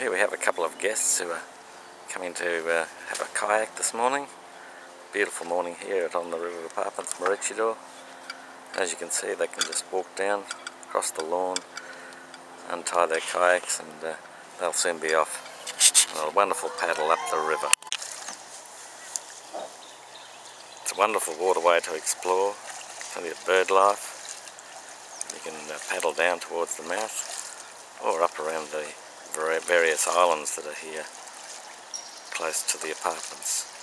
here we have a couple of guests who are coming to have a kayak this morning. Beautiful morning here at On the River Apartments, Maroochy River. As you can see, they can just walk down across the lawn, untie their kayaks, and they'll soon be off on a wonderful paddle up the river. It's a wonderful waterway to explore, plenty of bird life. You can paddle down towards the mouth or up around the various islands that are here close to the apartments.